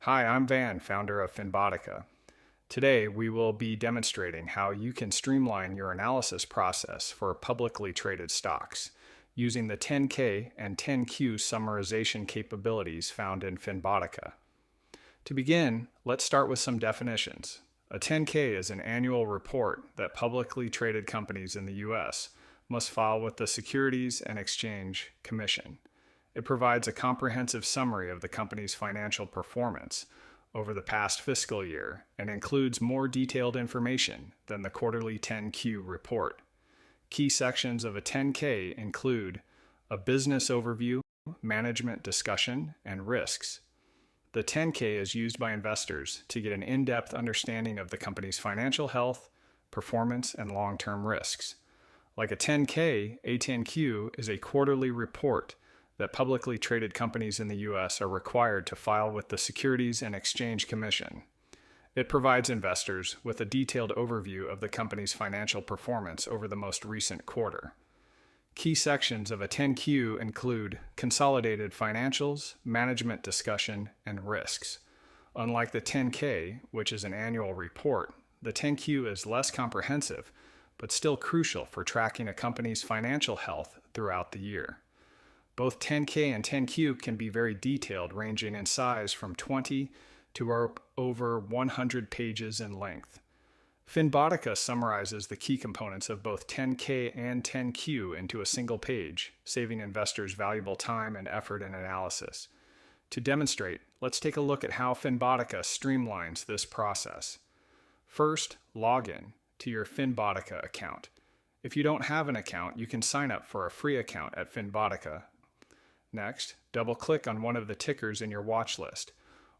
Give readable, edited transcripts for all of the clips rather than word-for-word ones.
Hi, I'm Van, founder of Finbotica. Today, we will be demonstrating how you can streamline your analysis process for publicly traded stocks using the 10K and 10Q summarization capabilities found in Finbotica. To begin, let's start with some definitions. A 10K is an annual report that publicly traded companies in the U.S. must file with the Securities and Exchange Commission. It provides a comprehensive summary of the company's financial performance over the past fiscal year and includes more detailed information than the quarterly 10Q report. Key sections of a 10K include a business overview, management discussion, and risks. The 10K is used by investors to get an in-depth understanding of the company's financial health, performance, and long-term risks. Like a 10K, a 10Q is a quarterly report that publicly traded companies in the U.S. are required to file with the Securities and Exchange Commission. It provides investors with a detailed overview of the company's financial performance over the most recent quarter. Key sections of a 10Q include consolidated financials, management discussion, and risks. Unlike the 10K, which is an annual report, the 10Q is less comprehensive, but still crucial for tracking a company's financial health throughout the year. Both 10K and 10Q can be very detailed, ranging in size from 20 to over 100 pages in length. Finbotica summarizes the key components of both 10K and 10Q into a single page, saving investors valuable time and effort in analysis. To demonstrate, let's take a look at how Finbotica streamlines this process. First, log in to your Finbotica account. If you don't have an account, you can sign up for a free account at Finbotica. Next, double-click on one of the tickers in your watch list,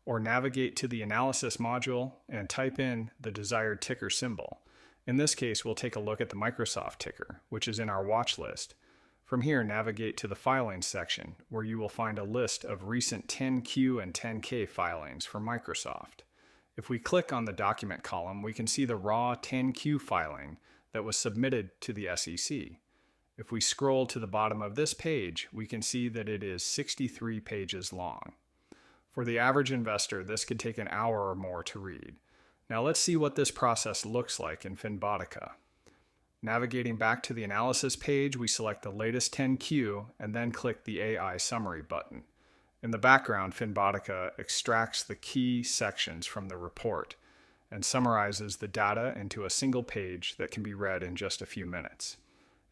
or navigate to the Analysis module and type in the desired ticker symbol. In this case, we'll take a look at the Microsoft ticker, which is in our watch list. From here, navigate to the Filings section, where you will find a list of recent 10Q and 10K filings for Microsoft. If we click on the Document column, we can see the raw 10Q filing that was submitted to the SEC. If we scroll to the bottom of this page, we can see that it is 63 pages long. For the average investor, this could take an hour or more to read. Now let's see what this process looks like in Finbotica. Navigating back to the Analysis page, we select the latest 10Q and then click the AI Summary button. In the background, Finbotica extracts the key sections from the report and summarizes the data into a single page that can be read in just a few minutes.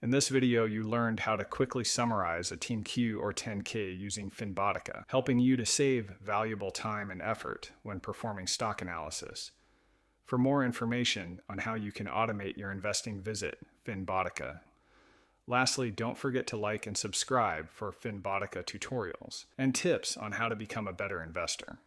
In this video, you learned how to quickly summarize a 10Q or 10K using Finbotica, helping you to save valuable time and effort when performing stock analysis. For more information on how you can automate your investing, visit Finbotica. Lastly, don't forget to like and subscribe for Finbotica tutorials and tips on how to become a better investor.